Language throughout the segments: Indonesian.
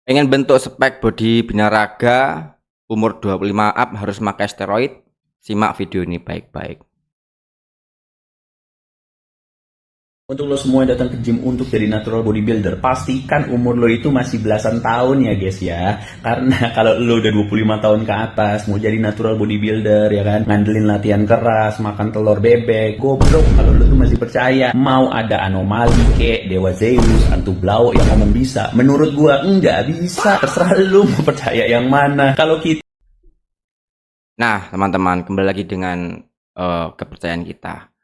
Pengen bentuk spek body binaraga, umur 25 up harus pakai steroid? Simak video ini baik-baik. Untuk lo semua yang datang ke gym untuk jadi natural bodybuilder, pastikan umur lo itu masih belasan tahun ya guys ya. Karena kalau lo udah 25 tahun ke atas, mau jadi natural bodybuilder ya kan, ngandelin latihan keras, makan telur bebek, goblok kalau lo tuh masih percaya mau ada anomali kek, Dewa Zeus, Antu Blau yang ngomong bisa. Menurut gua enggak bisa, terserah lo mau percaya yang mana. Kalau kita Nah, teman-teman, kembali lagi dengan kepercayaan kita.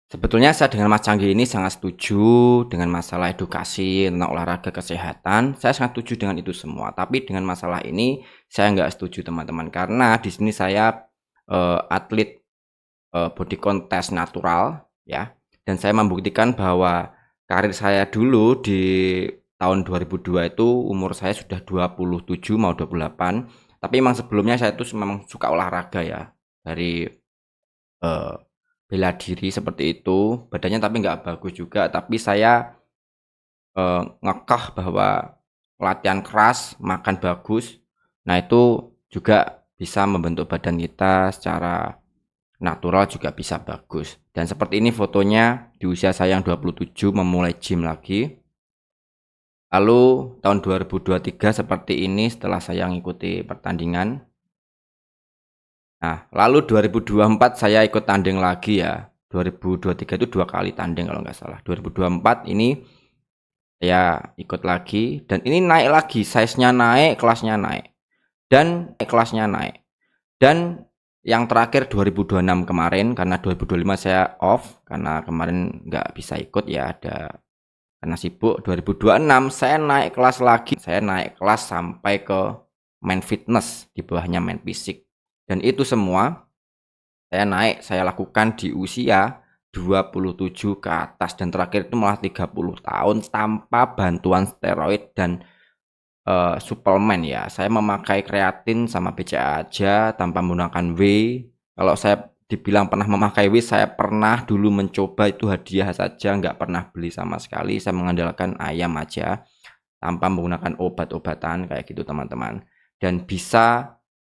Sebetulnya saya dengan Mas Canggih ini sangat setuju dengan masalah edukasi tentang olahraga kesehatan. Saya sangat setuju dengan itu semua. Tapi dengan masalah ini saya nggak setuju teman-teman, karena di sini saya atlet body contest natural ya, dan saya membuktikan bahwa karir saya dulu di tahun 2002 itu umur saya sudah 27 mau 28. Tapi memang sebelumnya saya itu memang suka olahraga ya, dari eh, bela diri seperti itu, badannya tapi nggak bagus juga, tapi saya ngekeh bahwa latihan keras, makan bagus, nah itu juga bisa membentuk badan kita secara natural, juga bisa bagus. Dan seperti ini fotonya di usia saya yang 27 memulai gym lagi. Lalu tahun 2023 seperti ini setelah saya mengikuti pertandingan. Nah, lalu 2024 saya ikut tanding lagi ya. 2023 itu 2 kali tanding kalau nggak salah. 2024 ini saya ikut lagi dan ini naik lagi, size-nya naik, kelasnya naik. Dan kelasnya naik. Dan yang terakhir 2026 kemarin, karena 2025 saya off karena kemarin nggak bisa ikut ya, ada karena sibuk. 2026 saya naik kelas lagi. Saya naik kelas sampai ke main fitness, di bawahnya main fisik. Dan itu semua saya lakukan di usia 27 ke atas, dan terakhir itu malah 30 tahun tanpa bantuan steroid dan suplemen ya. Saya memakai kreatin sama BCA aja tanpa menggunakan whey. Kalau saya dibilang pernah memakai whey, saya pernah dulu mencoba, itu hadiah saja, nggak pernah beli sama sekali. Saya mengandalkan ayam aja tanpa menggunakan obat-obatan kayak gitu teman-teman. Dan bisa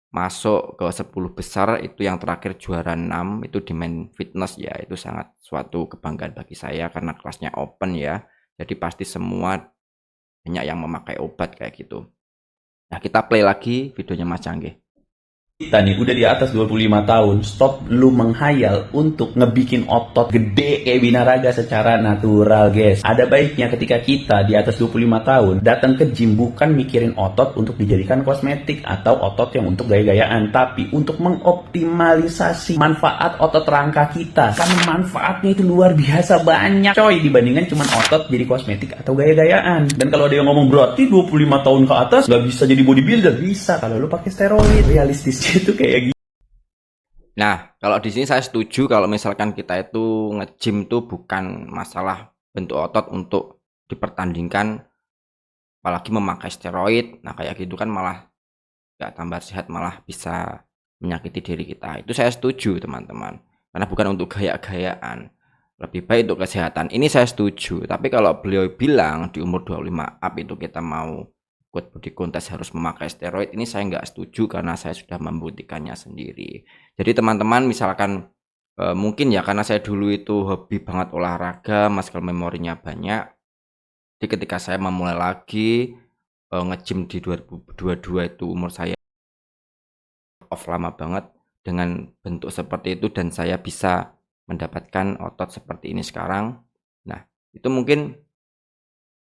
masuk ke 10 besar, itu yang terakhir juara 6 itu di main fitness ya. Itu sangat suatu kebanggaan bagi saya karena kelasnya open ya. Jadi pasti semua banyak yang memakai obat kayak gitu. Nah, kita play lagi videonya Mas Canggih. nih udah di atas 25 tahun, stop lu menghayal untuk ngebikin otot gede kayak binaraga secara natural, guys. Ada baiknya ketika kita di atas 25 tahun datang ke gym bukan mikirin otot untuk dijadikan kosmetik atau otot yang untuk gaya-gayaan, tapi untuk mengoptimalisasi manfaat otot rangka kita. Karena manfaatnya itu luar biasa banyak, coy, dibandingkan cuma otot jadi kosmetik atau gaya-gayaan. Dan kalau ada yang ngomong berarti 25 tahun ke atas nggak bisa jadi bodybuilder, bisa kalau lu pakai steroid. Realistis itu kayak gitu. Nah, kalau di sini saya setuju kalau misalkan kita itu nge-gym tuh bukan masalah bentuk otot untuk dipertandingkan, apalagi memakai steroid. Nah, kayak gitu kan malah nggak tambah sehat, malah bisa menyakiti diri kita. Itu saya setuju, teman-teman. Karena bukan untuk gaya-gayaan. Lebih baik untuk kesehatan. Ini saya setuju. Tapi kalau beliau bilang di umur 25 up itu kita mau ikut body contest harus memakai steroid, ini saya nggak setuju karena saya sudah membuktikannya sendiri. Jadi teman-teman misalkan mungkin ya karena saya dulu itu hobi banget olahraga, muscle memorinya banyak. Jadi ketika saya memulai lagi nge-gym di 2022 itu umur saya off lama banget dengan bentuk seperti itu, dan saya bisa mendapatkan otot seperti ini sekarang. Nah, itu mungkin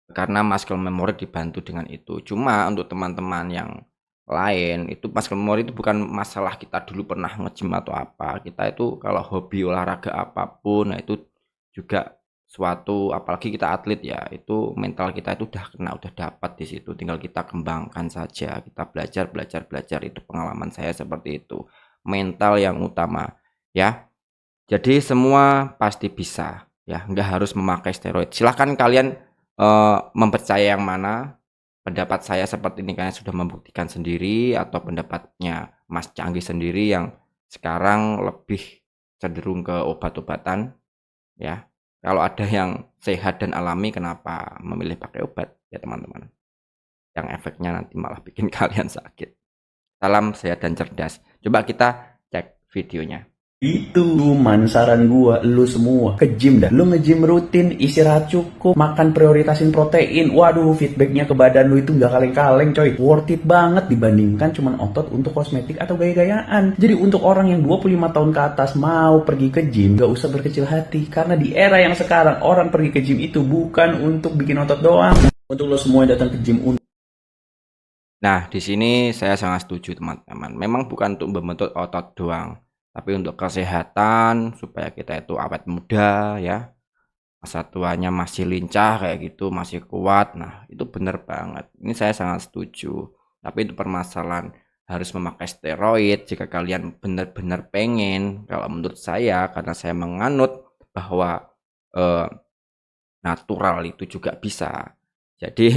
karena muscle memory dibantu dengan itu. Cuma untuk teman-teman yang lain, itu muscle memory itu bukan masalah kita dulu pernah nge-gym atau apa. Kita itu kalau hobi olahraga apapun, nah itu juga suatu, apalagi kita atlet ya, itu mental kita itu udah kena, udah dapat di situ. Tinggal kita kembangkan saja. Kita belajar, belajar, belajar. Itu pengalaman saya seperti itu. Mental yang utama, ya. Jadi semua pasti bisa, ya. Nggak harus memakai steroid. Silahkan kalian mempercayai yang mana. Pendapat saya seperti ini kalian sudah membuktikan sendiri, atau pendapatnya Mas Canggih sendiri yang sekarang lebih cenderung ke obat-obatan, ya. Kalau ada yang sehat dan alami, kenapa memilih pakai obat, ya teman-teman. yang efeknya nanti malah bikin kalian sakit. Salam sehat dan cerdas. Coba kita cek videonya. Itu cuman saran gua, lu semua ke gym dah. Lu nge-gym rutin, istirahat cukup, makan prioritasin protein. Waduh, feedbacknya ke badan lu itu gak kaleng-kaleng coy. Worth it banget dibandingkan cuman otot untuk kosmetik atau gaya-gayaan. Jadi untuk orang yang 25 tahun ke atas mau pergi ke gym, gak usah berkecil hati. Karena di era yang sekarang, orang pergi ke gym itu bukan untuk bikin otot doang. Untuk lo semua yang datang ke gym Nah, di sini saya sangat setuju teman-teman. Memang bukan untuk membentuk otot doang, tapi untuk kesehatan supaya kita itu awet muda ya. Masa tuanya masih lincah kayak gitu, masih kuat. Nah, itu bener banget. Ini saya sangat setuju. Tapi itu permasalahan harus memakai steroid jika kalian benar-benar pengen. Kalau menurut saya, karena saya menganut bahwa eh, natural itu juga bisa. Jadi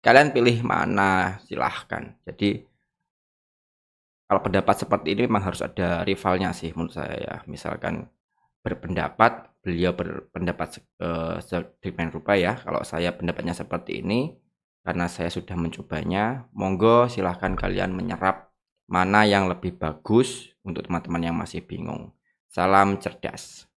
kalian pilih mana, silahkan. Jadi kalau pendapat seperti ini memang harus ada rivalnya sih menurut saya ya. Misalkan berpendapat, beliau berpendapat sedemikian rupa ya. Kalau saya pendapatnya seperti ini, karena saya sudah mencobanya, monggo silahkan kalian menyerap mana yang lebih bagus untuk teman-teman yang masih bingung. Salam cerdas.